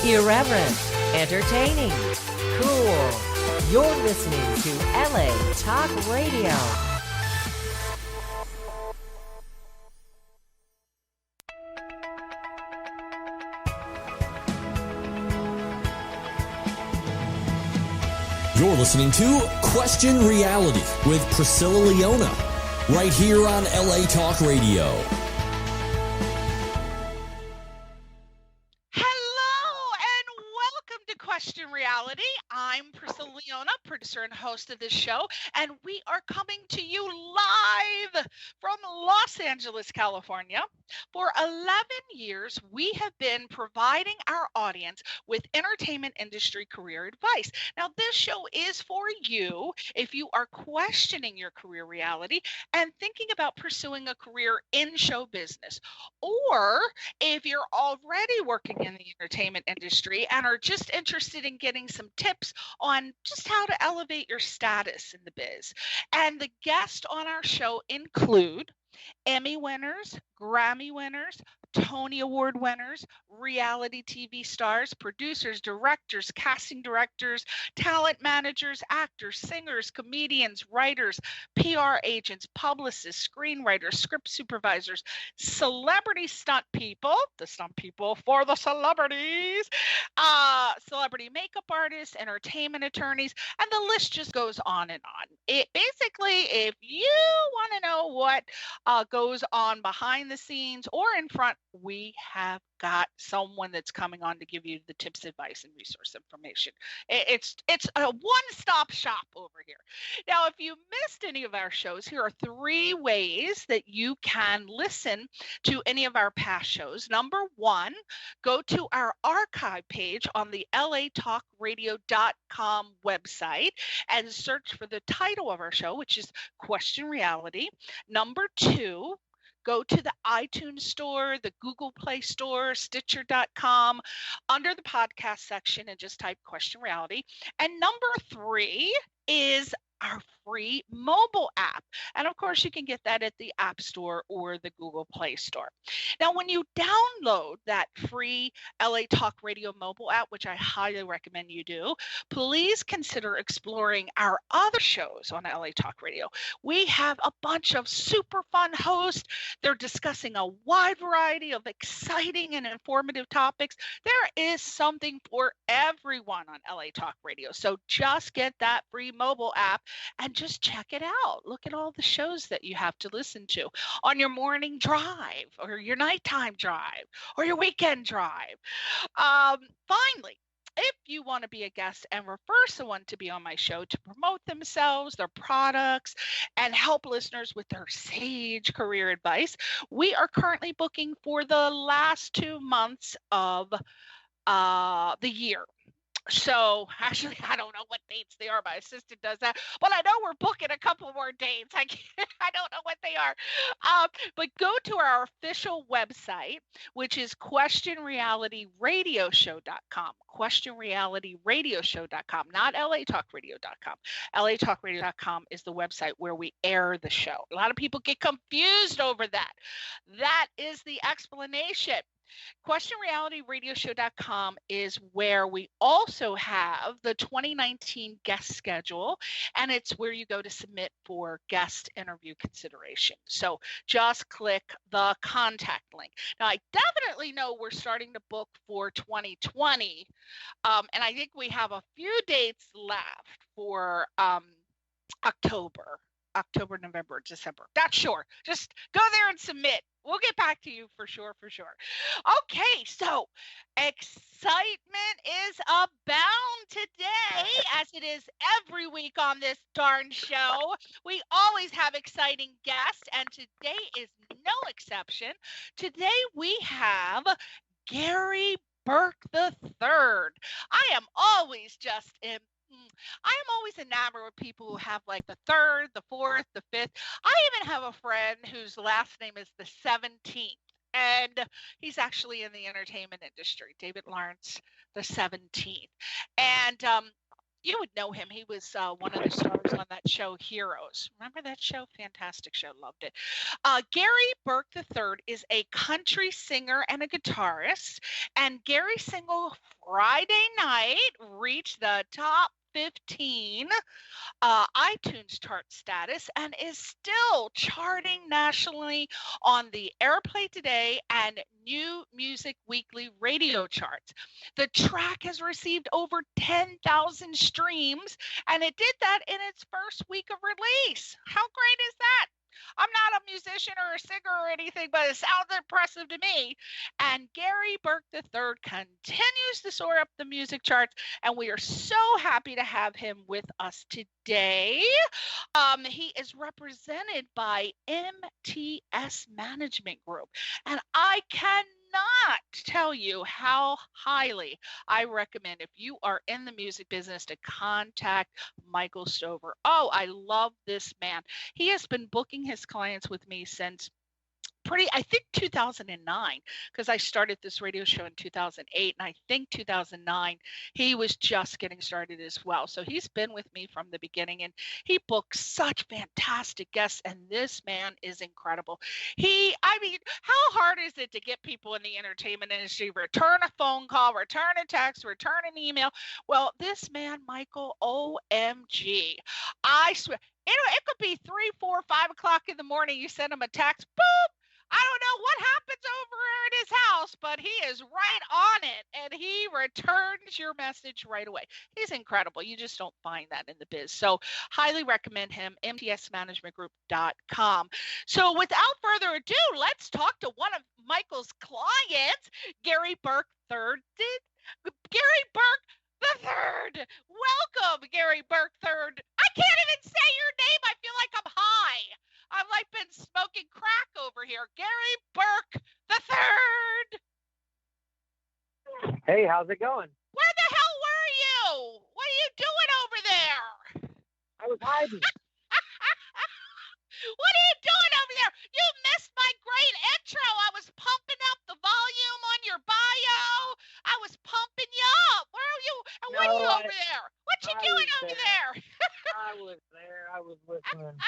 Irreverent, entertaining, cool. You're listening to LA Talk Radio. You're listening to Question Reality with Priscilla Leona, right here on LA Talk Radio. Hello and welcome to Question Reality. I'm Priscilla Leona, producer and host of this show, and we are coming to you live from Los Angeles, California. For 11 years, we have been providing our audience with entertainment industry career advice. Now, this show is for you if you are questioning your career reality and thinking about pursuing a career in show business, or if you're already working in the entertainment industry and are just interested in getting some tips on just how to elevate your status in the biz. And the guests on our show include Emmy winners, Grammy winners, Tony Award winners, reality TV stars, producers, directors, casting directors, talent managers, actors, singers, comedians, writers, PR agents, publicists, screenwriters, script supervisors, celebrity stunt people, the stunt people for the celebrities, celebrity makeup artists, entertainment attorneys, and the list just goes on and on. It basically, if you want to know what goes on behind the scenes or in front, we have got someone that's coming on to give you the tips, advice, and resource information. It's a one-stop shop over here. Now, if you missed any of our shows, here are 3 ways that you can listen to any of our past shows. Number 1, go to our archive page on the latalkradio.com website and search for the title of our show, which is Question Reality. Number 2, go to the iTunes store, the Google Play Store, Stitcher.com, under the podcast section and just type Question Reality. And number 3 is our free mobile app. And of course, you can get that at the App Store or the Google Play Store. Now, when you download that free LA Talk Radio mobile app, which I highly recommend you do, please consider exploring our other shows on LA Talk Radio. We have a bunch of super fun hosts. They're discussing a wide variety of exciting and informative topics. There is something for everyone on LA Talk Radio. So just get that free mobile app and just check it out. Look at all the shows that you have to listen to on your morning drive or your nighttime drive or your weekend drive. Finally, if you want to be a guest and refer someone to be on my show to promote themselves, their products, and help listeners with their sage career advice, we are currently booking for the last 2 months of the year. So actually, I don't know what dates they are. My assistant does that, but I know we're booking a couple more dates. I don't know what they are. But go to our official website, which is questionrealityradioshow.com. Questionrealityradioshow.com, not latalkradio.com. latalkradio.com is the website where we air the show. A lot of people get confused over that. That is the explanation. QuestionRealityRadioShow.com is where we also have the 2019 guest schedule, and it's where you go to submit for guest interview consideration. So just click the contact link. Now, I definitely know we're starting to book for 2020, and I think we have a few dates left for October, November, December. Not sure. Just go there and submit. We'll get back to you for sure. Okay, so excitement is abound today, as it is every week on this darn show. We always have exciting guests, and today is no exception. Today we have Gary Burk III. I am always enamored with people who have like the 3rd, the 4th, the 5th. I even have a friend whose last name is the 17th, and he's actually in the entertainment industry, David Lawrence the 17th. And You would know him. He was one of the stars on that show, Heroes. Remember that show? Fantastic show. Loved it. Gary Burk III is a country singer and a guitarist. And Gary's single Friday Night reached the top 15 iTunes chart status and is still charting nationally on the Airplay Today and New Music Weekly radio charts. The track has received over 10,000 streams, and it did that in its first week of release. How great is that? I'm not a musician or a singer or anything, but it sounds impressive to me. And Gary Burk III continues to soar up the music charts, and we are so happy to have him with us today. He is represented by MTS Management Group, and I cannot tell you how highly I recommend, if you are in the music business, to contact Michael Stover. Oh, I love this man. He has been booking his clients with me since I think 2009, because I started this radio show in 2008, and I think 2009 he was just getting started as well. So he's been with me from the beginning, and he books such fantastic guests, and this man is incredible. I mean, how hard is it to get people in the entertainment industry, return a phone call, return a text, return an email? Well, this man, Michael, OMG, I swear, it could be 3, 4, 5 o'clock in the morning. You send him a text, boop. I don't know what happens over at his house, but he is right on it, and he returns your message right away. He's incredible. You just don't find that in the biz. So highly recommend him, mtsmanagementgroup.com. So without further ado, let's talk to one of Michael's clients, Gary Burk III. Gary Burk III. Welcome, Gary Burk III. I can't even say your name. I feel like I'm high. I've like been smoking crack over here. Gary Burk III. Hey, how's it going? Where the hell were you? What are you doing over there? I was hiding. What are you doing over there? You missed my great intro. I was pumping up the volume on your bio. I was pumping you up. Where are you? And what are you over there? What you doing over there? I was there. I was listening.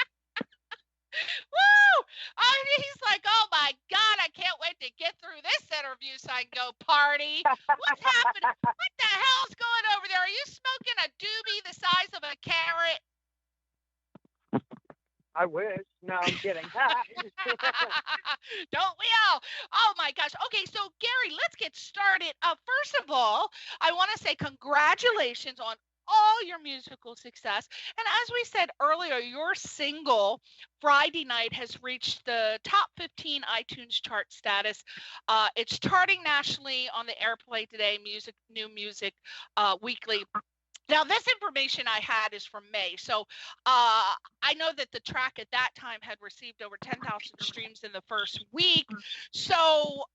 Woo! Oh, he's like, oh my God, I can't wait to get through this interview so I can go party. What's happening? What the hell's going over there? Are you smoking a doobie the size of a carrot? I wish. No, I'm kidding. Don't we all? Oh my gosh. Okay, so Gary, let's get started. First of all, I want to say congratulations on all your musical success. And as we said earlier, your single Friday Night has reached the top 15 iTunes chart status. It's charting nationally on the Airplay Today New Music Weekly. Now, this information I had is from May. So I know that the track at that time had received over 10,000 streams in the first week. So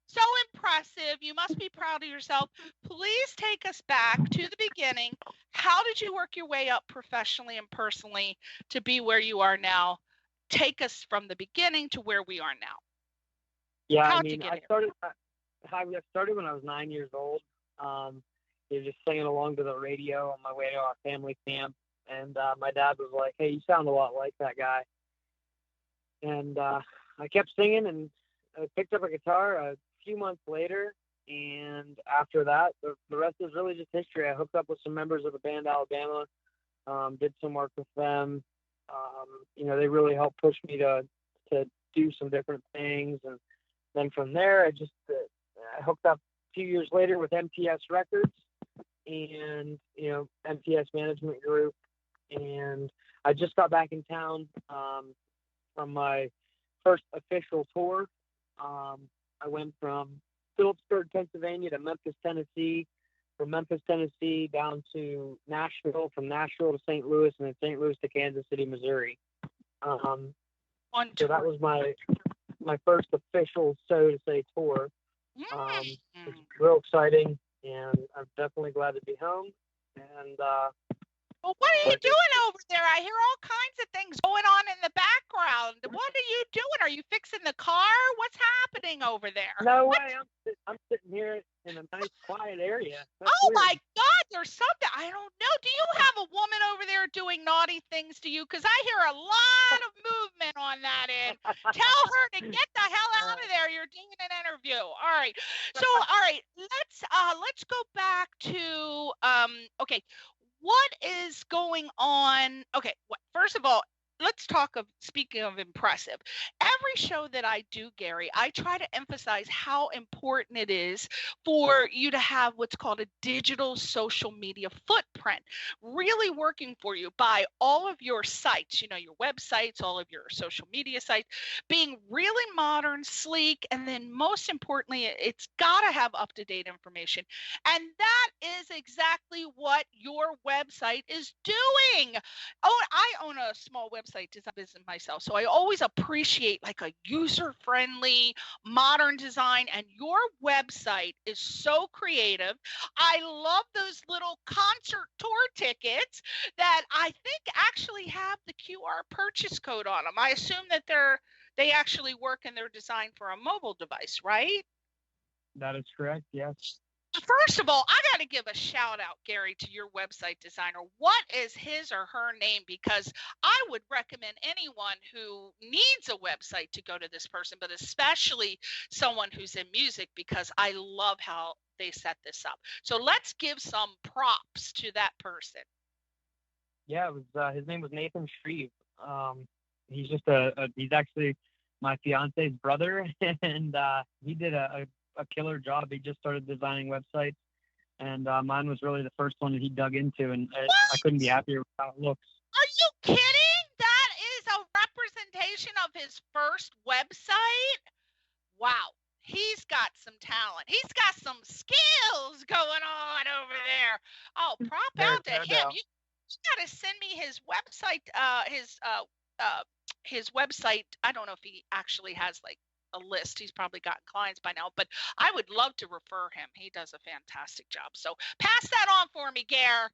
so impressive. You must be proud of yourself. Please take us back to the beginning. How did you work your way up professionally and personally to be where you are now? Take us from the beginning to where we are now. Yeah, I mean, I started when I was 9 years old. You're just singing along to the radio on my way to our family camp. And my dad was like, hey, you sound a lot like that guy. And I kept singing, and I picked up a guitar a few months later. And after that, the rest is really just history. I hooked up with some members of the band Alabama, did some work with them. They really helped push me to do some different things. And then from there, I hooked up a few years later with MTS Records and, MTS Management Group. And I just got back in town from my first official tour. I went from Phillipsburg, Pennsylvania to Memphis, Tennessee, from Memphis, Tennessee down to Nashville, from Nashville to St. Louis, and then St. Louis to Kansas City, Missouri. So that was my first official, so to say, tour. It was real exciting, and I'm definitely glad to be home. And well, what are you doing over there? I hear all kinds of things going on in the background. What are you doing? Are you fixing the car? What's happening over there? No way. I'm sitting here in a nice, quiet area. That's weird. My God, there's something. I don't know. Do you have a woman over there doing naughty things to you? Because I hear a lot of movement on that end. Tell her to get the hell out of there. You're doing an interview. All right. So, all right, let's go back to okay. What is going on? Okay, first of all, let's talk of, speaking of impressive, every show that I do, Gary, I try to emphasize how important it is for you to have what's called a digital social media footprint, really working for you by all of your sites, you know, your websites, all of your social media sites, being really modern, sleek, and then most importantly, it's got to have up-to-date information. And that is exactly what your website is doing. Oh, I own a small website design business myself, so I always appreciate like a user-friendly, modern design, and your website is so creative. I love those little concert tour tickets that I think actually have the QR purchase code on them. I assume that they actually work and they're designed for a mobile device, right? That is correct, yes. First of all, I got to give a shout out, Gary, to your website designer. What is his or her name? Because I would recommend anyone who needs a website to go to this person, but especially someone who's in music, because I love how they set this up. So let's give some props to that person. Yeah, it was his name was Nathan Shreve. He's just he's actually my fiance's brother, and he did a killer job. He just started designing websites, and mine was really the first one that he dug into, and I couldn't be happier with how it looks. Are you kidding? That is a representation of his first website? Wow. He's got some talent. He's got some skills going on over there. Oh, prop out to him. You got to send me his website, his website. I don't know if he actually has like a list. He's probably gotten clients by now, but I would love to refer him. He does a fantastic job. So pass that on for me, Gare.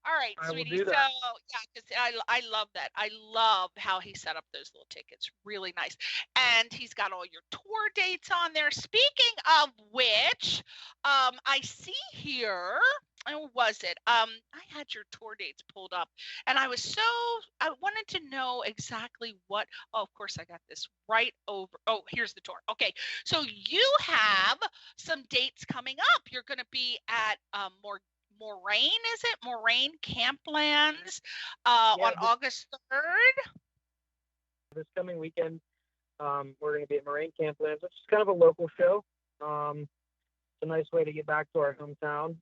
All right, sweetie. So yeah, because I love that. I love how he set up those little tickets. Really nice. And he's got all your tour dates on there. Speaking of which, I see here, when was it? I had your tour dates pulled up, and I wanted to know exactly what. Oh, of course, I got this right over. Oh, here's the tour. Okay, so you have some dates coming up. You're going to be at Moraine, is it? Moraine Camplands on August 3rd? This coming weekend, we're going to be at Moraine Camplands, which is kind of a local show. It's a nice way to get back to our hometown.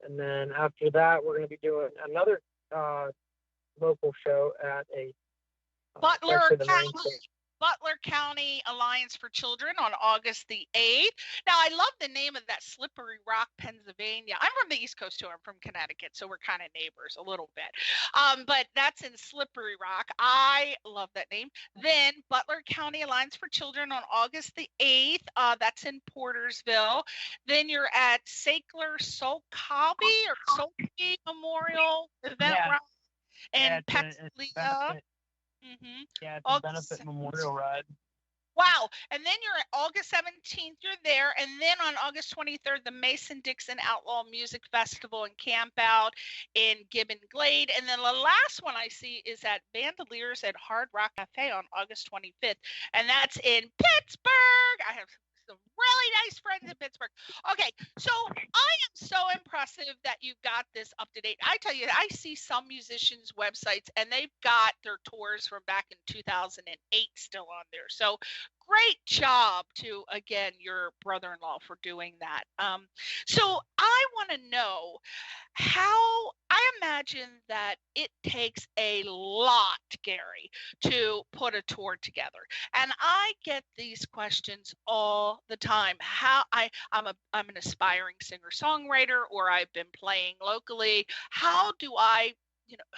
And then after that, we're going to be doing another local show at a Butler County Alliance for Children on August the 8th. Now, I love the name of that, Slippery Rock, Pennsylvania. I'm from the East Coast, too. I'm from Connecticut, so we're kind of neighbors a little bit. But that's in Slippery Rock. I love that name. Then Butler County Alliance for Children on August the 8th. That's in Portersville. Then you're at Sackler Soulby Memorial Event in Pennsylvania. Mm-hmm. Yeah, it's a benefit memorial ride. Wow. And then you're at August 17th, you're there. And then on August 23rd, the Mason-Dixon Outlaw Music Festival and Camp Out in Gibbon Glade. And then the last one I see is at Vandaliers at Hard Rock Cafe on August 25th. And that's in Pittsburgh. I have some really nice friends in Pittsburgh. Okay, so I am so impressive that you got this up to date. I tell you, I see some musicians' websites and they've got their tours from back in 2008 still on there. So great job to, again, your brother-in-law for doing that. So I want to know how, I imagine that it takes a lot, Gary, to put a tour together. And I get these questions all the time. How I'm an aspiring singer-songwriter, or I've been playing locally. How do I,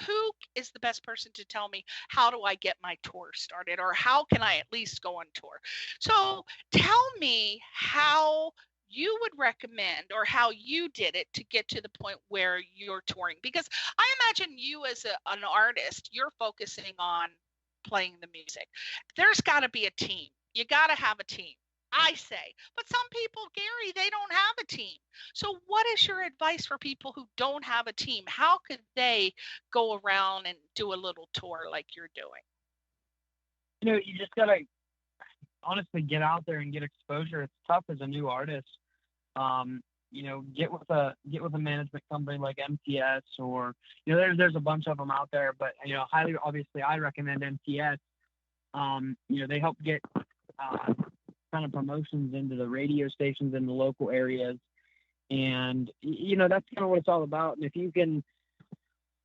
who is the best person to tell me how do I get my tour started, or how can I at least go on tour? So tell me how you would recommend, or how you did it to get to the point where you're touring, because I imagine you as an artist, you're focusing on playing the music. There's got to be a team. You got to have a team. I say. But some people, Gary, they don't have a team. So what is your advice for people who don't have a team? How could they go around and do a little tour like you're doing? You just gotta honestly get out there and get exposure. It's tough as a new artist. Get with a management company like MTS, or there's a bunch of them out there. But obviously, I recommend MTS. They help get kind of promotions into the radio stations in the local areas, and that's kind of what it's all about. And if you can,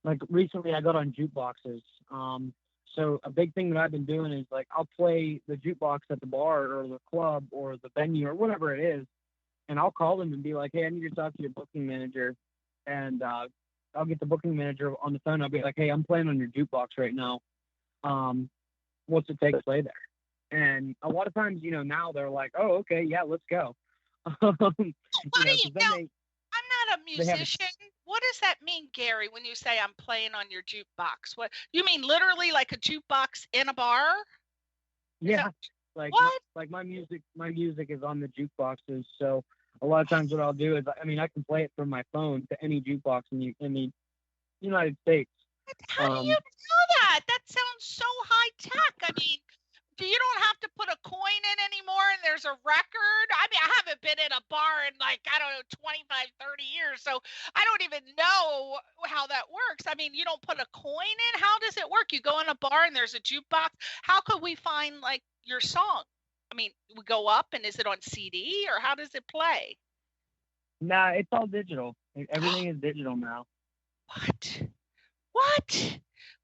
like recently, I got on jukeboxes. So a big thing that I've been doing is like I'll play the jukebox at the bar or the club or the venue or whatever it is, and I'll call them and be like, hey, I need to talk to your booking manager. And I'll get the booking manager on the phone. I'll be like, hey, I'm playing on your jukebox right now. What's it take to play there? And a lot of times, now they're like, oh, okay, yeah, let's go. What do you know? I'm not a musician. What does that mean, Gary, when you say I'm playing on your jukebox? What you mean, literally like a jukebox in a bar? Yeah. What? Like my music is on the jukeboxes. So a lot of times what I'll do is, I can play it from my phone to any jukebox in the United States. How do you know that? That sounds so high tech. You don't have to put a coin in anymore and there's a record. I haven't been in a bar in 25, 30 years. So I don't even know how that works. You don't put a coin in. How does it work? You go in a bar and there's a jukebox. How could we find your song? We go up and is it on CD or how does it play? Nah, it's all digital. Everything is digital now. What?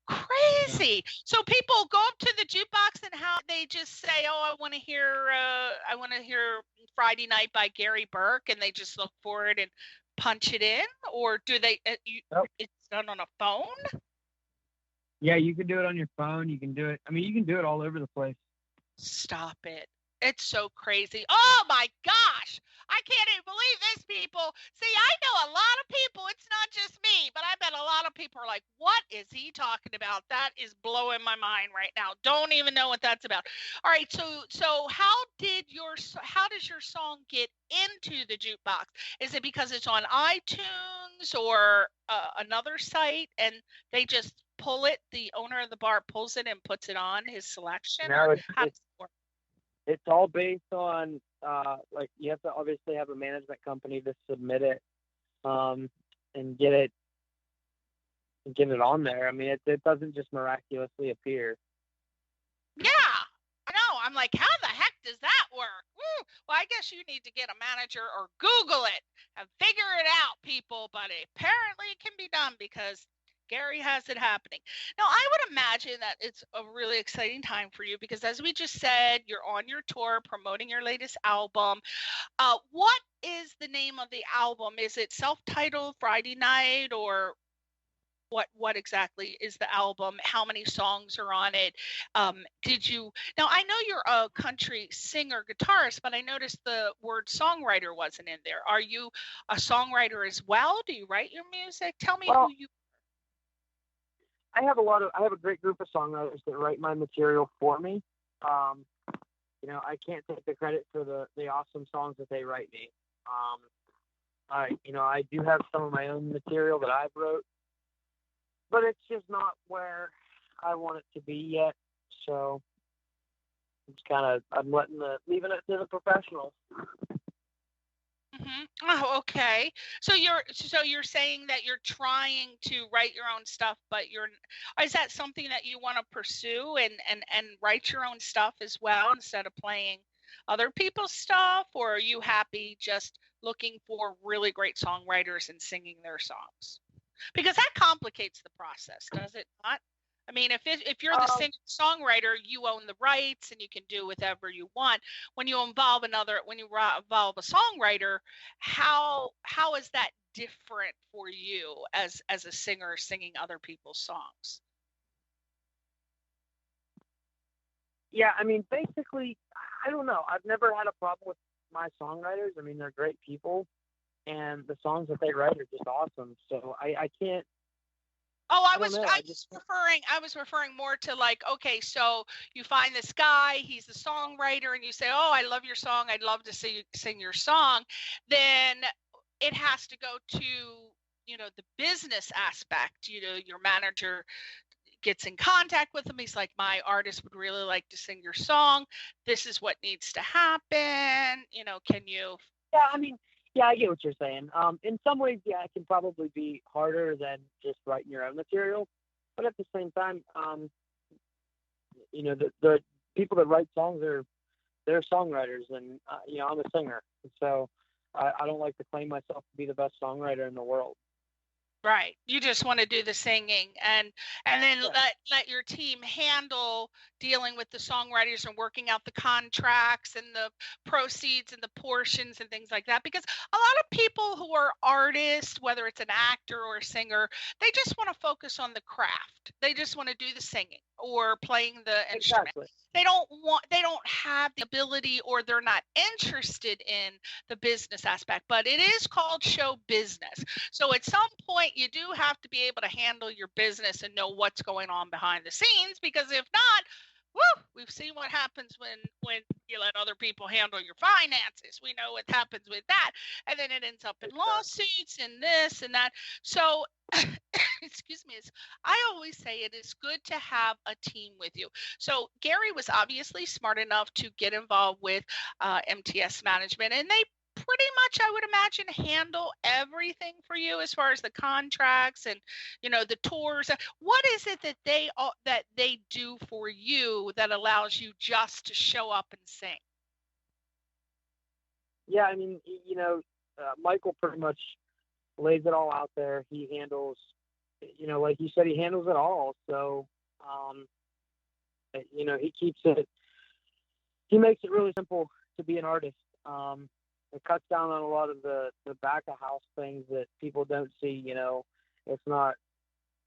Crazy. So people go up to the jukebox and how they just say, oh, I want to hear Friday Night by Gary Burk, and they just look for it and punch it in, or do they it's done on a phone? Yeah, you can do it on your phone. You can do it. You can do it all over the place. Stop it. It's so crazy. Oh my gosh. I can't even believe this, people. See, I know a lot of people. It's not just me, but I bet a lot of people are like, what is he talking about? That is blowing my mind right now. Don't even know what that's about. All right. So how does your song get into the jukebox? Is it because it's on iTunes or another site and they just pull it? The owner of the bar pulls it and puts it on his selection? No, it's all based on you have to obviously have a management company to submit it and get it on there. It doesn't just miraculously appear. Yeah, I know. I'm like, how the heck does that work? Woo! Well, I guess you need to get a manager or Google it and figure it out, people. But apparently it can be done because Gary has it happening. Now, I would imagine that it's a really exciting time for you because, as we just said, you're on your tour promoting your latest album. What is the name of the album? Is it self-titled Friday Night, or what exactly is the album? How many songs are on it? Now, I know you're a country singer guitarist, but I noticed the word songwriter wasn't in there. Are you a songwriter as well? Do you write your music? Tell me who you I have a great group of songwriters that write my material for me. I can't take the credit for the awesome songs that they write me. I do have some of my own material that I've wrote, but it's just not where I want it to be yet. So I'm leaving it to the professionals. Mm-hmm. Oh, okay. So you're saying that you're trying to write your own stuff, but is that something that you want to pursue and write your own stuff as well instead of playing other people's stuff? Or are you happy just looking for really great songwriters and singing their songs? Because that complicates the process, does it not? If you're the singer-songwriter, you own the rights and you can do whatever you want. When you involve a songwriter, how is that different for you as a singer singing other people's songs? Yeah, basically, I don't know. I've never had a problem with my songwriters. They're great people, and the songs that they write are just awesome. So I can't Oh, I was referring more to like, okay, so you find this guy, he's the songwriter, and you say, oh, I love your song, I'd love to sing your song. Then it has to go to, the business aspect. Your manager gets in contact with him. He's like, my artist would really like to sing your song. This is what needs to happen. Can you? Yeah, I get what you're saying. In some ways, yeah, it can probably be harder than just writing your own material. But at the same time, the people that write songs they're songwriters, and I'm a singer, so I don't like to claim myself to be the best songwriter in the world. Right. You just want to do the singing and then let your team handle dealing with the songwriters and working out the contracts and the proceeds and the portions and things like that. Because a lot of people who are artists, whether it's an actor or a singer, they just want to focus on the craft. They just want to do the singing or playing the instrument. Exactly. They don't have the ability, or they're not interested in the business aspect, but it is called show business. So at some point you do have to be able to handle your business and know what's going on behind the scenes, because if not, we've seen what happens when you let other people handle your finances. We know what happens with that. And then it ends up in lawsuits and this and that. So excuse me, I always say it is good to have a team with you. So Gary was obviously smart enough to get involved with MTS management, and they pretty much, I would imagine, handle everything for you as far as the contracts and the tours. What is it that they do for you that allows you just to show up and sing? Yeah, I mean, Michael pretty much lays it all out there. He handles, like you said, he handles it all. So, he makes it really simple to be an artist. It cuts down on a lot of the back of house things that people don't see. It's not,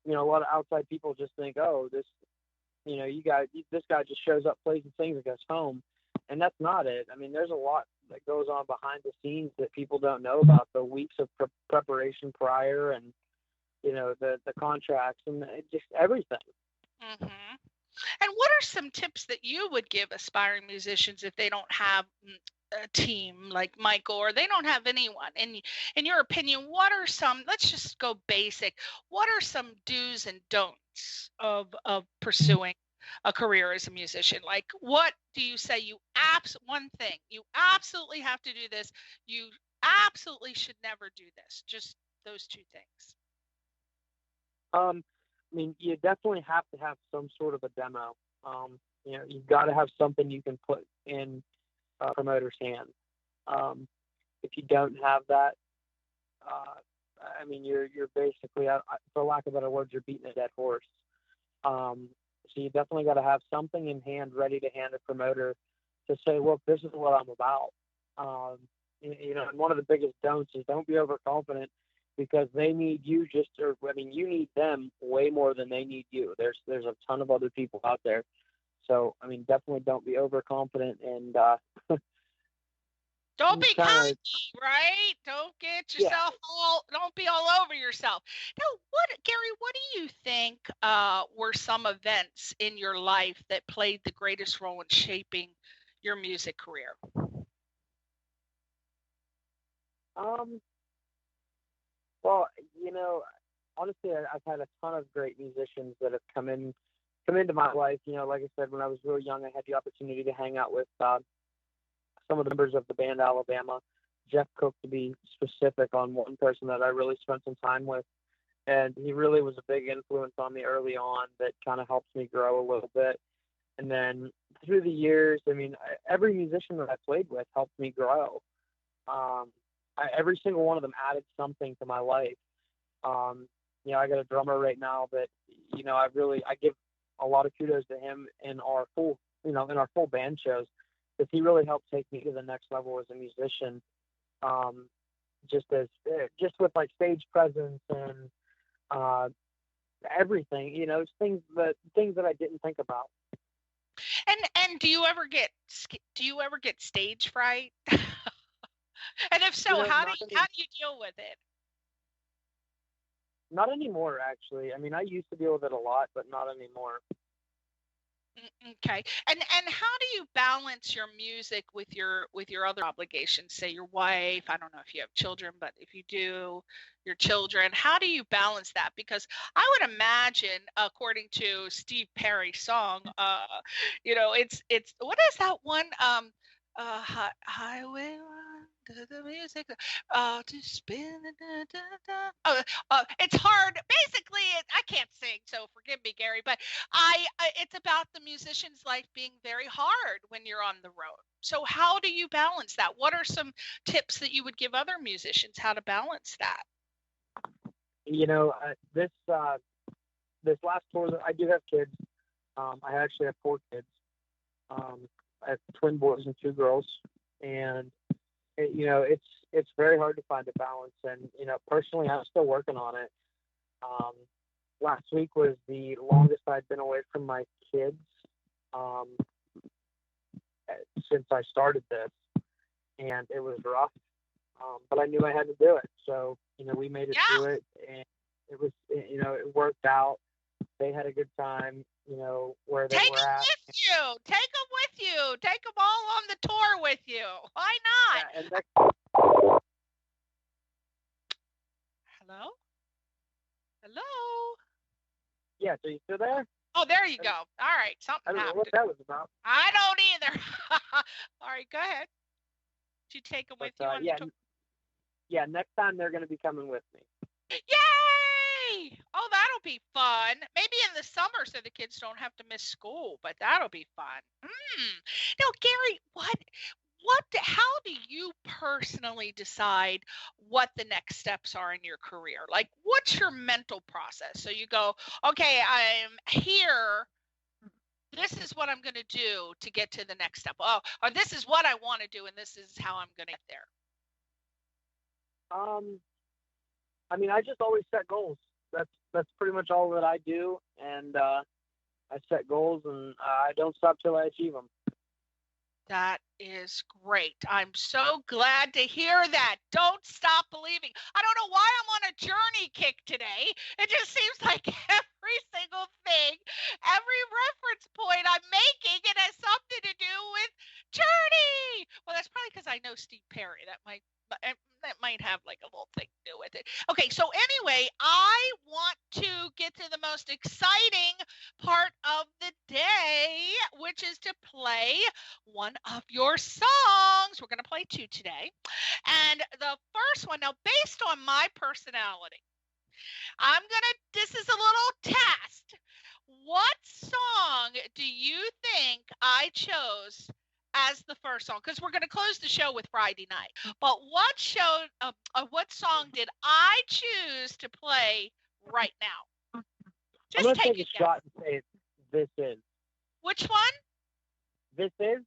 a lot of outside people just think, oh, this guy just shows up, plays and sings and goes home. And that's not it. I mean, there's a lot that goes on behind the scenes that people don't know about, the weeks of preparation prior, and, the contracts and just everything. Mm-hmm. And what are some tips that you would give aspiring musicians if they don't have a team like Michael, or they don't have anyone? In your opinion, what are some, let's just go basic, what are some do's and don'ts of pursuing a career as a musician? Like, what do you say one thing, you absolutely have to do this, you absolutely should never do this? Just those two things. I mean, you definitely have to have some sort of a demo. You've got to have something you can put in a promoter's hand. If you don't have that, I mean, you're basically, for lack of better words, you're beating a dead horse. So you definitely got to have something in hand, ready to hand a promoter to say, look, this is what I'm about. And one of the biggest don'ts is don't be overconfident, because they need you you need them way more than they need you. There's a ton of other people out there. So, I mean, definitely don't be overconfident, and don't be cocky, right? Don't get yourself don't be all over yourself. Now, Gary, what do you think were some events in your life that played the greatest role in shaping your music career? Well, honestly, I've had a ton of great musicians that have come into my life. Like I said, when I was real young, I had the opportunity to hang out with some of the members of the band Alabama. Jeff Cook, to be specific, on one person that I really spent some time with. And he really was a big influence on me early on that kind of helped me grow a little bit. And then through the years, I mean, every musician that I played with helped me grow. Every single one of them added something to my life. I got a drummer right now that, I give a lot of kudos to him in our full band shows, because he really helped take me to the next level as a musician. Just with like stage presence and everything, things that I didn't think about. And do you ever get stage fright? And if so, how do you deal with it? Not anymore, actually. I mean, I used to deal with it a lot, but not anymore. Okay. And how do you balance your music with your other obligations? Say your wife, I don't know if you have children, but if you do, your children, how do you balance that? Because I would imagine, according to Steve Perry's song, it's what is that one? Highway Run to the music, to spin. It's hard. Basically, I can't sing, so forgive me, Gary. But it's about the musician's life being very hard when you're on the road. So how do you balance that? What are some tips that you would give other musicians how to balance that? This last tour, I do have kids. I actually have 4 kids. I have twin boys and 2 girls, and it's very hard to find a balance. And personally, I'm still working on it. Last week was the longest I'd been away from my kids since I started this, and it was rough. But I knew I had to do it, so we made it through it, and it was it worked out. They had a good time, where they were at. Take them with you. Take them all on the tour with you. Why not? Yeah, and Hello? Hello? Yeah, so you still there? Oh, there you go. All right, something I don't happened. know what that was about. I don't either. All right, go ahead. Did you take them with you on the tour? Yeah, next time they're going to be coming with me. Yay! Oh, that'll be fun. Maybe in the summer so the kids don't have to miss school, but that'll be fun. Now, Gary, how do you personally decide what the next steps are in your career? Like, what's your mental process? So you go, okay, I'm here. This is what I'm going to do to get to the next step. Oh, or this is what I want to do, and this is how I'm going to get there. I mean, I just always set goals. That's pretty much all that I do, and I set goals, and I don't stop till I achieve them. That is great. I'm so glad to hear that. Don't stop believing. I don't know why I'm on a journey kick today. It just seems like every single thing, every reference point I'm making, it has something to do with journey. Well, that's probably because I know Steve Perry. That might have like a little thing to do with it. Okay, so anyway, I want to get to the most exciting part of the day, which is to play one of your songs. We're going to play 2 today. And the first one, now based on my personality, this is a little test. What song do you think I chose as the first song? Because we're going to close the show with Friday Night. But what song did I choose to play right now? I'm going to take a shot and say This Is. Which one? This Is.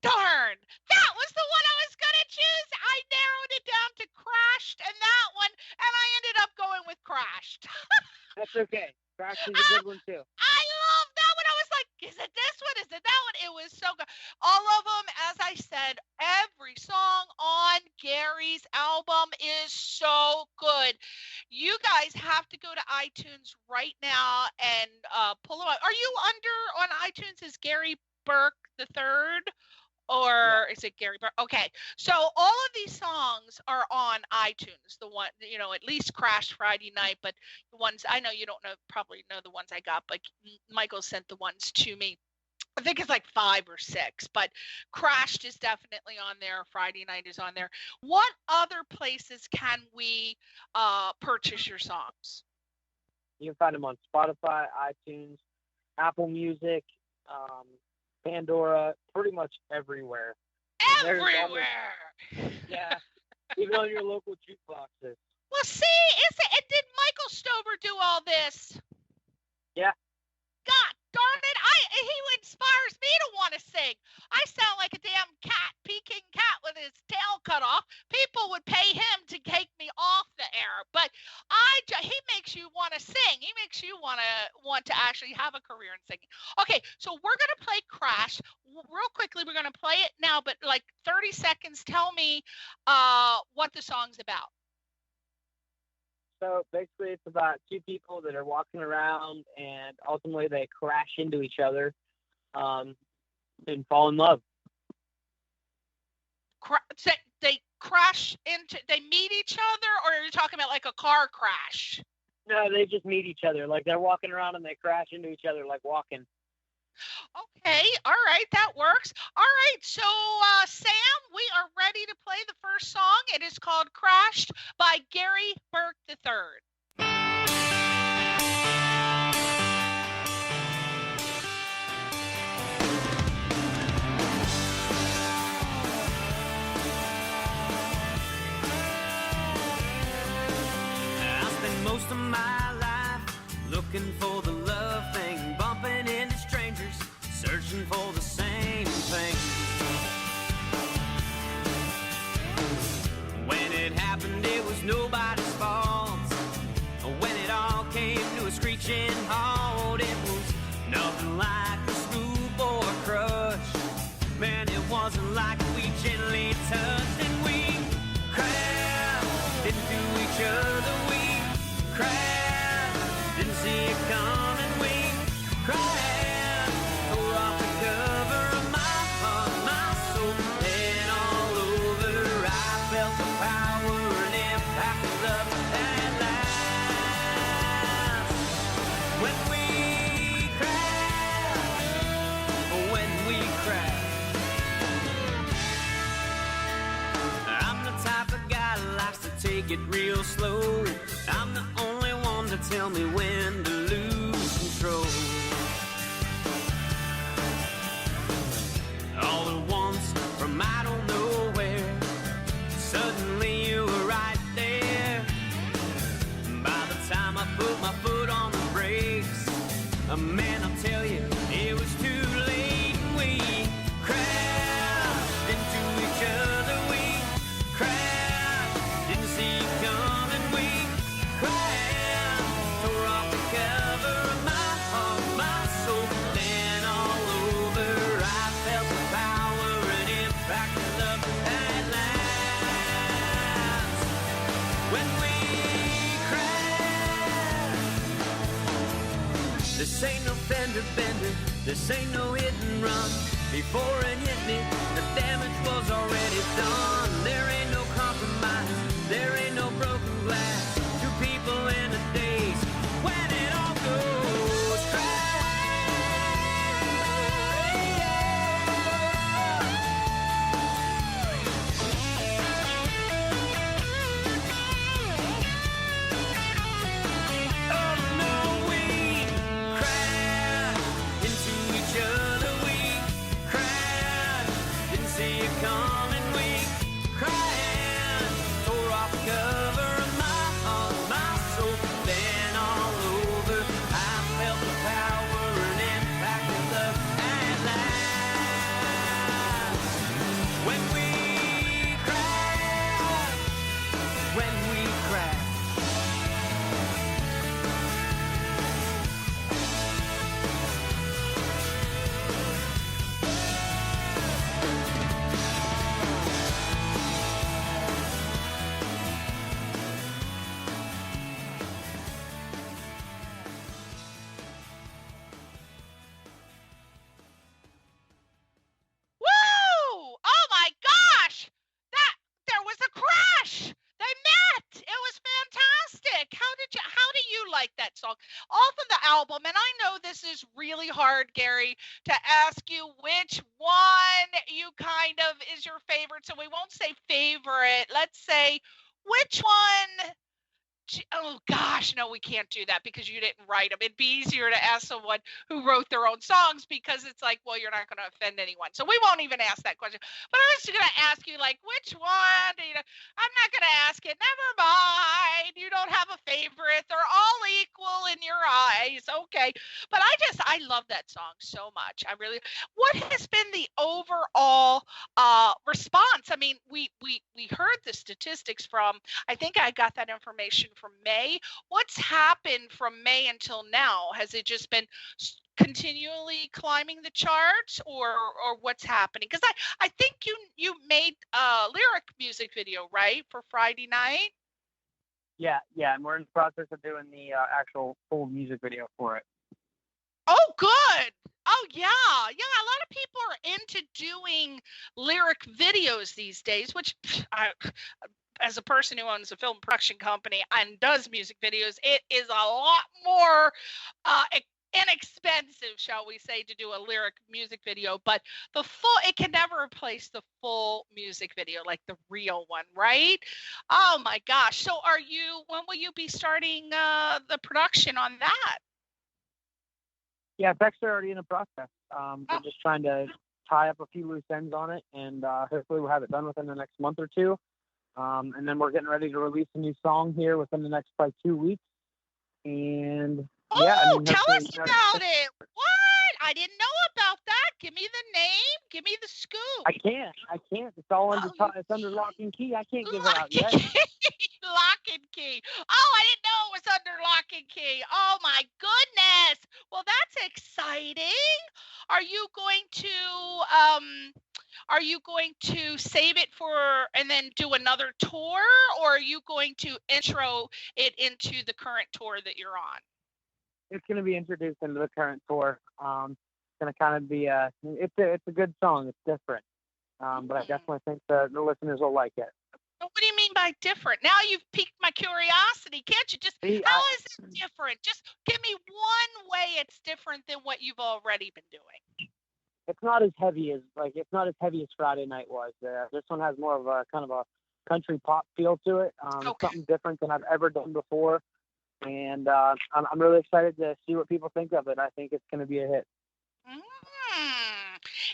Darn! That was the one I was going to choose. I narrowed it down to Crashed and that one, and I ended up going with Crashed. That's okay. Crashed is a good one, too. I love that one. I was like, is it this one? Is it that one? It was so good. All of them, as I said, every song on Gary's album is so good. You guys have to go to iTunes right now and pull them up. Are you on iTunes as Gary Burk the Third? Or is it Gary Burk? Okay, so all of these songs are on iTunes. The one, at least Crashed Friday Night, but the ones I know you don't probably know the ones I got, but Michael sent the ones to me. I think it's like 5 or 6, but Crashed is definitely on there. Friday Night is on there. What other places can we purchase your songs? You can find them on Spotify, iTunes, Apple Music, Pandora, pretty much everywhere. Everywhere! Yeah, even on your local jukeboxes. Well, see, did Michael Stover do all this? Yeah. God darn it, he inspires me to want to sing. I sound like a damn Peking cat with his tail cut off. People would pay him to take me off the air, but he makes you want to sing. He makes you want to actually have a career in singing. Okay, so we're going to play Crash. Real quickly, we're going to play it now, but like 30 seconds, tell me what the song's about. So basically, it's about two people that are walking around, and ultimately they crash into each other, and fall in love. They crash into, they meet each other, or are you talking about like a car crash? No, they just meet each other. Like they're walking around and they crash into each other, like walking. Okay, all right, that works. All right, so Sam, we are ready to play the first song. It is called Crashed by Gary Burk III. I spent most of my life looking for the love thing, bumping into strangers, searching for the same thing. When it happened, it was nobody's fault. When it all came to a screeching halt, it was nothing like a smooth boy crush. Man, it wasn't like we gently touched and we crashed into each other. We crashed, didn't see it coming. We crashed, tore off the cover of my heart, my soul, and all over. I felt the power and impact of love at last. When we crashed. I'm the type of guy that likes to take it real slow. I'm the only one to tell me when to lose control. All at once, from I don't know where, suddenly you were right there. By the time I put my foot on the brakes, man, I'll tell you, it was too late. We crashed into each other. We crashed, didn't see it coming. We crashed, tore off the cover of my heart, my soul, then all over. I felt the power and impact of love at last. When we crashed, this ain't no fender bender, this ain't no hit and run. Before it hit me, the damage was already done. There ain't no compromise, there ain't no broken glass. Two people in a daze, when it all goes oh no, we crashed into each other. We crashed, didn't see it coming. We crashed, tore off the cover of my heart, my soul, then all over. I felt the power and impact of love at last. When we crashed, when we crashed. Woo! Oh my gosh! There was a crash. They met. It was fantastic. How do you like that song? Off of the album, and I know this is really hard, Gary, to ask you which one you kind of is your favorite. So we won't say favorite. Let's say which one. Oh gosh, no, we can't do that because you didn't write them. It'd be easier to ask someone who wrote their own songs because it's like, well, you're not going to offend anyone. So we won't even ask that question. But I was going to ask you, like, which one? I'm not going to ask it. Never mind. You don't have a favorite. They're all equal in your eyes. Okay. But I love that song so much. I really. What has been the overall response? I mean, we heard the statistics from. I think I got that information from May. What's happened from May until now? Has it just been continually climbing the charts, or what's happening? Because I think you made a lyric music video, right, for Friday night? Yeah, and we're in the process of doing the actual full music video for it. Oh, good. Oh, yeah. Yeah, a lot of people are into doing lyric videos these days, which as a person who owns a film production company and does music videos, it is a lot more inexpensive, shall we say, to do a lyric music video, but it can never replace the full music video, like the real one, right? Oh my gosh. So when will you be starting the production on that? Yeah, it's actually already in the process. We're just trying to tie up a few loose ends on it, and hopefully we'll have it done within the next month or two. And then we're getting ready to release a new song here within the next, probably 2 weeks. And tell us about it. What? I didn't know about that. Give me the name. Give me the scoop. I can't. It's all it's under lock and key. I can't give it out yet. Lock and key. Oh, I didn't know it was under lock and key. Oh my goodness. Well, that's exciting. Are you going to save it and then do another tour, or are you going to intro it into the current tour that you're on? It's going to be introduced into the current tour. It's going to kind of be it's a good song. It's different. But I definitely think the listeners will like it. What do you mean by different? Now you've piqued my curiosity. Can't you how is it different? Just give me one way it's different than what you've already been doing. It's not as heavy as Friday Night was. This one has more of a kind of a country pop feel to it. It's something different than I've ever done before. And I'm really excited to see what people think of it. I think it's going to be a hit.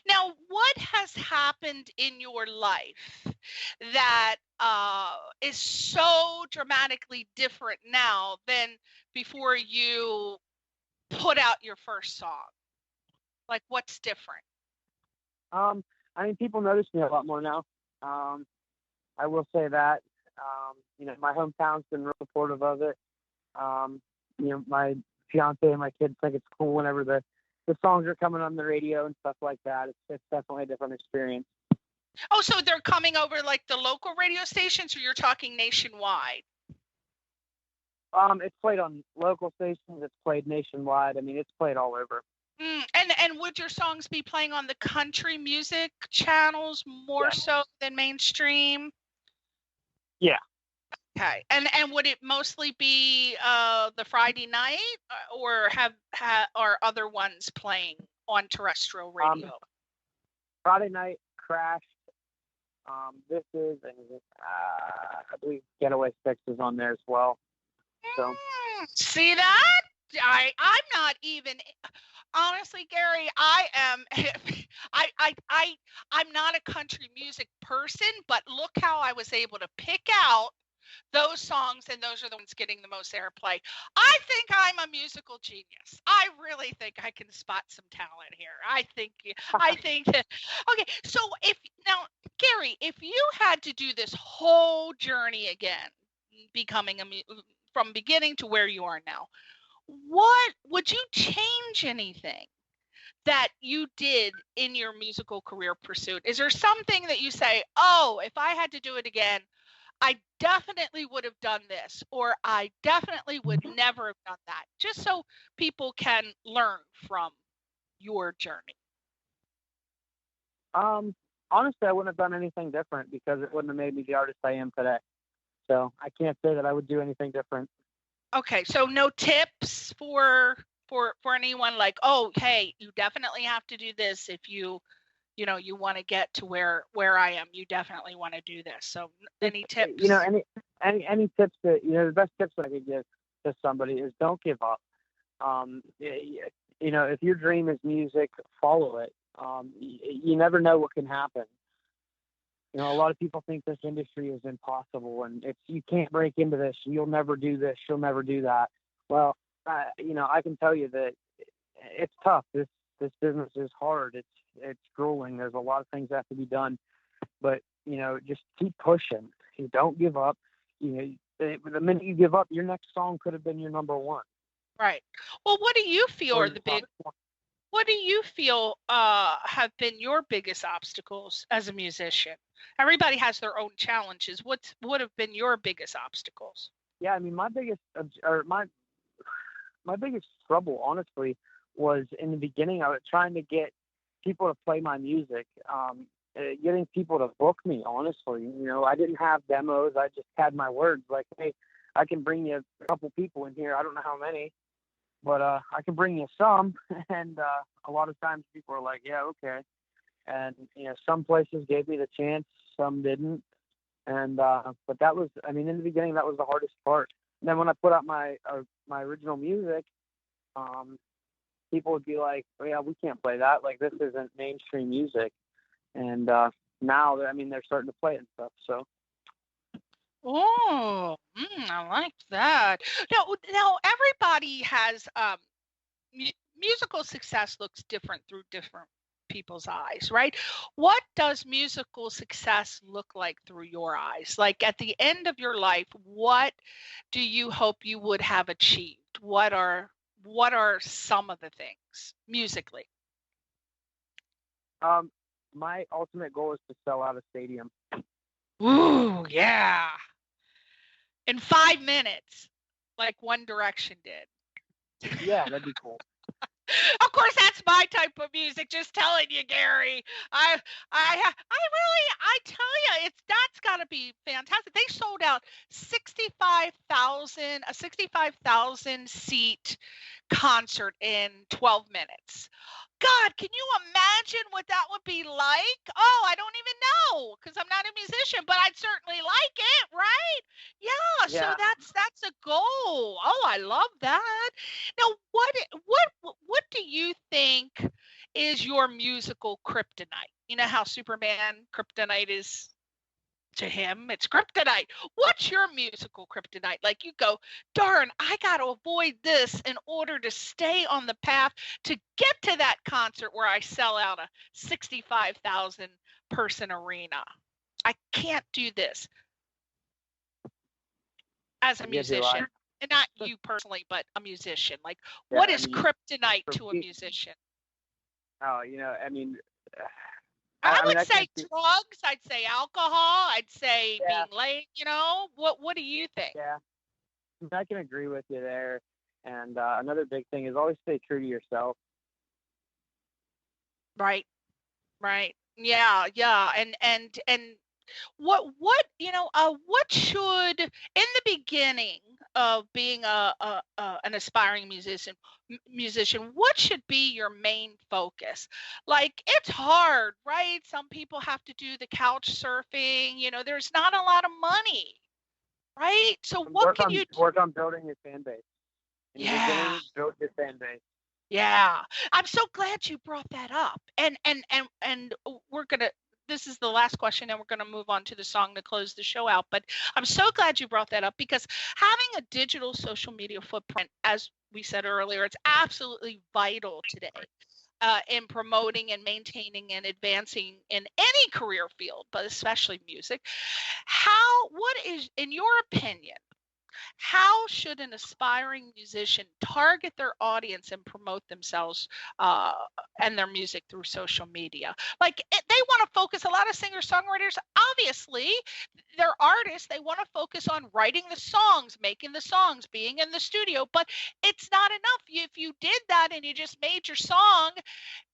Now, what has happened in your life that is so dramatically different now than before you put out your first song? Like, what's different? People notice me a lot more now. I will say that. My hometown's been real supportive of it. My fiance and my kids think it's cool whenever the songs are coming on the radio and stuff like that. It's definitely a different experience. Oh, so they're coming over like the local radio stations, or you're talking nationwide? It's played on local stations. It's played nationwide. It's played all over. And would your songs be playing on the country music channels more so than mainstream? Yeah. Okay. And would it mostly be the Friday night, or are other ones playing on terrestrial radio? Friday night, Crashed. This is, and I believe Getaway Six is on there as well. So see that? I'm not even. Honestly, Gary, I'm not a country music person, but look how I was able to pick out those songs, and those are the ones getting the most airplay. I think I'm a musical genius. I really think I can spot some talent here. I think that. Okay, so Gary, if you had to do this whole journey again, becoming from beginning to where you are now, what would you change anything that you did in your musical career pursuit? Is there something that you say, oh, if I had to do it again, I definitely would have done this, or I definitely would never have done that, just so people can learn from your journey? Honestly, I wouldn't have done anything different because it wouldn't have made me the artist I am today. So I can't say that I would do anything different. Okay, so no tips for anyone, like, oh, hey, you definitely have to do this if you want to get to where I am. You definitely want to do this. So any tips? Any tips that, the best tips that I could give to somebody is don't give up. If your dream is music, follow it. You never know what can happen. A lot of people think this industry is impossible, and if you can't break into this, you'll never do this, you'll never do that. Well, I can tell you that it's tough. This business is hard. It's grueling. There's a lot of things that have to be done, but just keep pushing. You don't give up. The minute you give up, your next song could have been your number one. Right. Well, what do you feel What do you feel have been your biggest obstacles as a musician? Everybody has their own challenges. What have been your biggest obstacles? Yeah, I mean, my biggest trouble, honestly, was in the beginning. I was trying to get people to play my music, getting people to book me. Honestly, I didn't have demos. I just had my words. Like, hey, I can bring you a couple people in here. I don't know how many, but I can bring you some. And a lot of times people are like, yeah, okay. And some places gave me the chance, some didn't. And but that was, I mean, in the beginning, that was the hardest part. And then when I put out my original music, people would be like, oh, yeah, we can't play that. Like, this isn't mainstream music. And now, I mean, they're starting to play it and stuff. So. Oh, I like that. Now everybody has musical success looks different through different people's eyes, right? What does musical success look like through your eyes? Like at the end of your life, what do you hope you would have achieved? What are some of the things musically? My ultimate goal is to sell out a stadium. Ooh, yeah. In 5 minutes, like One Direction did. Yeah, that'd be cool. Of course, that's my type of music. Just telling you, Gary. I tell you, that's got to be fantastic. They sold out a 65,000 seat concert in 12 minutes. God, can you imagine what that would be like? Oh, I don't even know because I'm not a musician, but I'd certainly like it, right? Yeah. So that's a goal. Oh, I love that. Now, what do you think is your musical kryptonite? You know how Superman kryptonite is to him, it's kryptonite. What's your musical kryptonite? Like you go, darn, I got to avoid this in order to stay on the path to get to that concert where I sell out a 65,000 person arena. I can't do this as a musician. And not you personally, but a musician. Like, what is kryptonite to a musician? Oh, I mean... I would say drugs. I'd say alcohol. I'd say being late. What do you think? Yeah, I can agree with you there. And another big thing is always stay true to yourself. Right. Yeah. And what should, in the beginning of being an aspiring musician, what should be your main focus? Like, it's hard, right? Some people have to do the couch surfing. There's not a lot of money, right? So what can you work on building your fan base? Yeah. Build your fan base. Yeah. I'm so glad you brought that up. And we're going to, this is the last question, and we're going to move on to the song to close the show out. But I'm so glad you brought that up, because having a digital social media footprint, as we said earlier, it's absolutely vital today in promoting and maintaining and advancing in any career field, but especially music. What is, in your opinion, how should an aspiring musician target their audience and promote themselves and their music through social media? Like, they want to focus, a lot of singer-songwriters, obviously, they're artists, they want to focus on writing the songs, making the songs, being in the studio, but it's not enough. If you did that and you just made your song,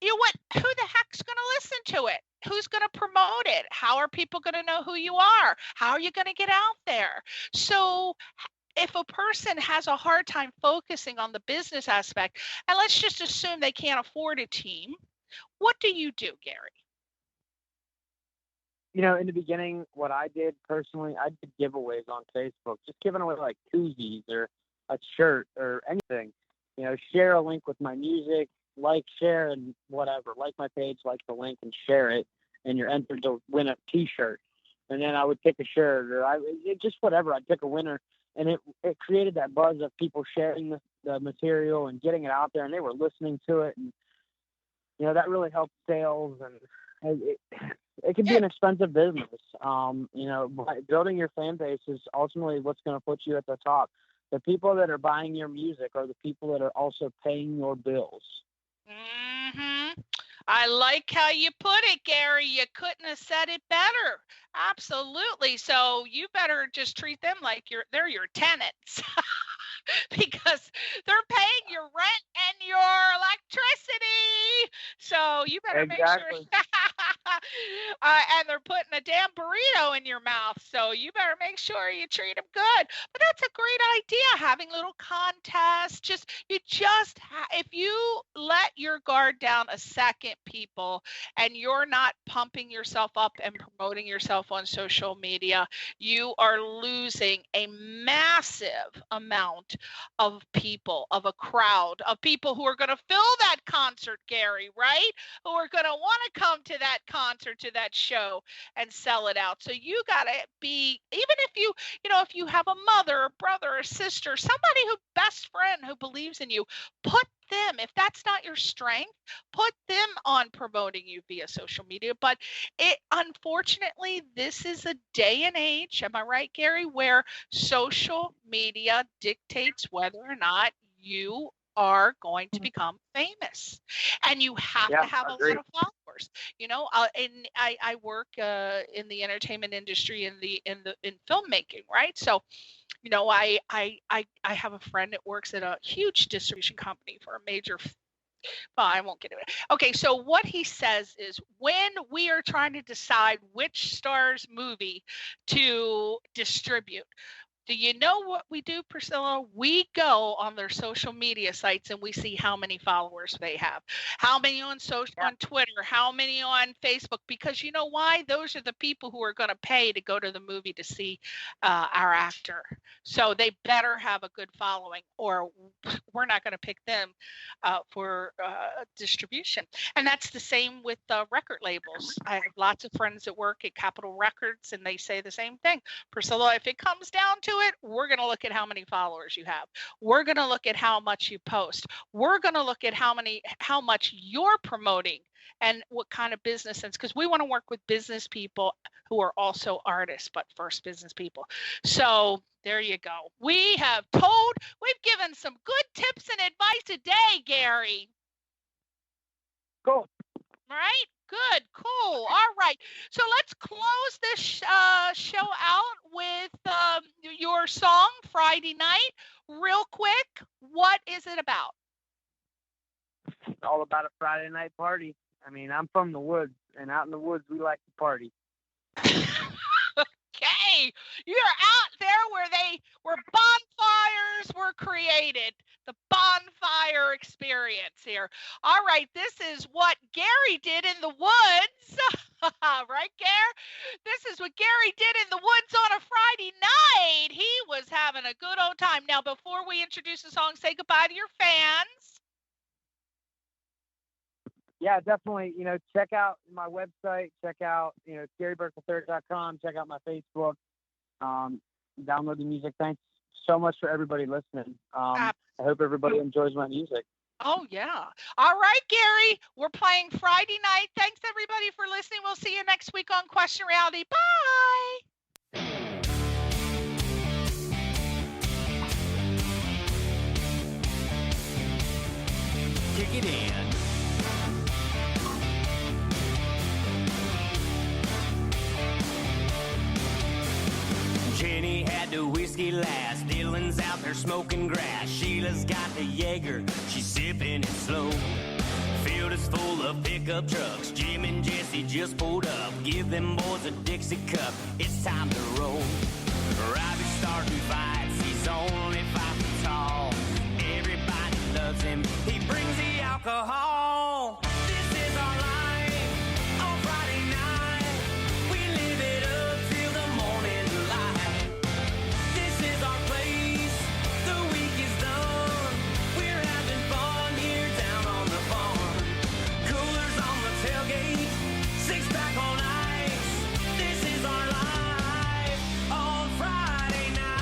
who the heck's going to listen to it? Who's going to promote it? How are people going to know who you are? How are you going to get out there? So if a person has a hard time focusing on the business aspect, and let's just assume they can't afford a team, what do you do, Gary? In the beginning, what I did personally, I did giveaways on Facebook, just giving away like koozies or a shirt or anything. Share a link with my music, share, and whatever. Like my page, like the link, and share it, and you're entered to win a T-shirt. And then I would pick a shirt, or just whatever. I'd pick a winner. And it created that buzz of people sharing the material and getting it out there, and they were listening to it. And, that really helped sales. And it can be an expensive business. Building your fan base is ultimately what's going to put you at the top. The people that are buying your music are the people that are also paying your bills. Mm-hmm. I like how you put it, Gary. You couldn't have said it better. Absolutely. So you better just treat them like they're your tenants. Because they're paying your rent and your electricity. So you better make sure. And they're putting a damn burrito in your mouth. So you better make sure you treat them good. But that's a great idea, having little contests. If you let your guard down a second, people, and you're not pumping yourself up and promoting yourself on social media, you are losing a massive amount of people, of a crowd of people who are going to fill that concert, Gary, right? Who are going to want to come to that concert, to that show, and sell it out. So you got to be, even if if you have a mother, a brother, a sister, somebody best friend who believes in you, put them, if that's not your strength, put them on promoting you via social media. But unfortunately, this is a day and age, am I right, Gary, where social media dictates whether or not you are going to become famous, and you have to have a lot of followers. And I work in the entertainment industry, in filmmaking, right? So I have a friend that works at a huge distribution company for a major, well, I won't get into it. Okay, so what he says is, when we are trying to decide which star's movie to distribute, do you know what we do, Priscilla? We go on their social media sites and we see how many followers they have, how many on Twitter, how many on Facebook, because you know why? Those are the people who are going to pay to go to the movie to see our actor. So they better have a good following, or we're not going to pick them for distribution. And that's the same with record labels. I have lots of friends that work at Capitol Records, and they say the same thing. Priscilla, if it comes down to it, we're going to look at how many followers you have. We're going to look at how much you post. We're going to look at how much you're promoting and what kind of business sense, because we want to work with business people who are also artists, but first business people. So there you go. We've given some good tips and advice today, Gary. Cool. Right? Good, cool. All right. So let's close this show out with your song, Friday Night. Real quick, what is it about? It's all about a Friday night party. I mean, I'm from the woods, and out in the woods, we like to party. Okay. You're out there where bonfires were created. The bonfire experience here. All right, this is what Gary did in the woods. Right, Gary? This is what Gary did in the woods on a Friday night. He was having a good old time. Now, before we introduce the song, say goodbye to your fans. Yeah, definitely. Check out my website. Check out, GaryBurk3rd.com. Check out my Facebook. Download the music. Thanks so much for everybody listening. I hope everybody enjoys my music. Oh, yeah. All right, Gary. We're playing Friday Night. Thanks, everybody, for listening. We'll see you next week on Question Reality. Bye. Kick it in. Jenny had the whiskey last. Dylan's out there smoking grass. Sheila's got the Jaeger. She's sipping it slow. Field is full of pickup trucks. Jim and Jesse just pulled up. Give them boys a Dixie cup. It's time to roll. Robbie's starting fights. He's only 5 feet tall. Everybody loves him. He brings the alcohol. This is our life on Friday night. We live it up till the morning light. This is our place. The week is done. We're having fun here down on the farm. Coolers on the tailgate. 6-pack on ice. This is our life on Friday night.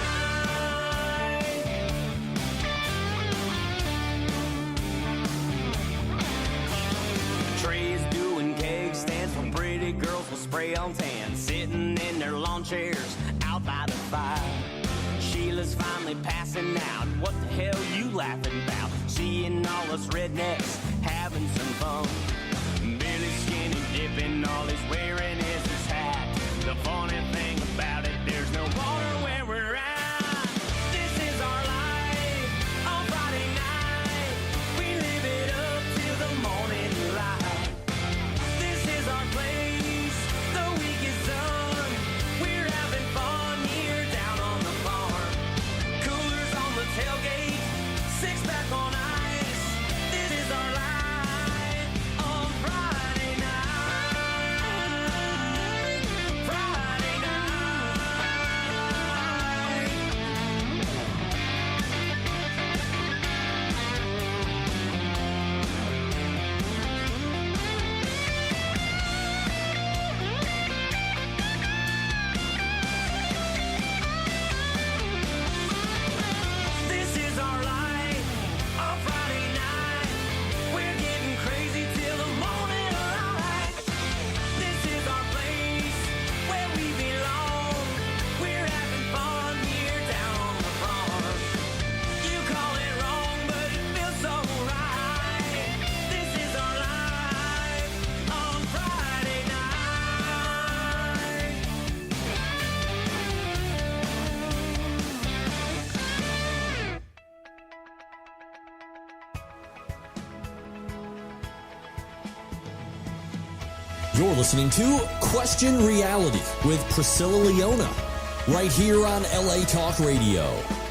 Trey's doing keg stands from pretty girls with spray on tan, sitting in their lawn chairs out by the fire. Sheila's finally passing out. What the hell you laughing about? Seeing all us rednecks having some fun. Billy's skinny dipping, all he's wearing is his hat. The funny You're listening to Question Reality with Priscilla Leona, right here on LA Talk Radio.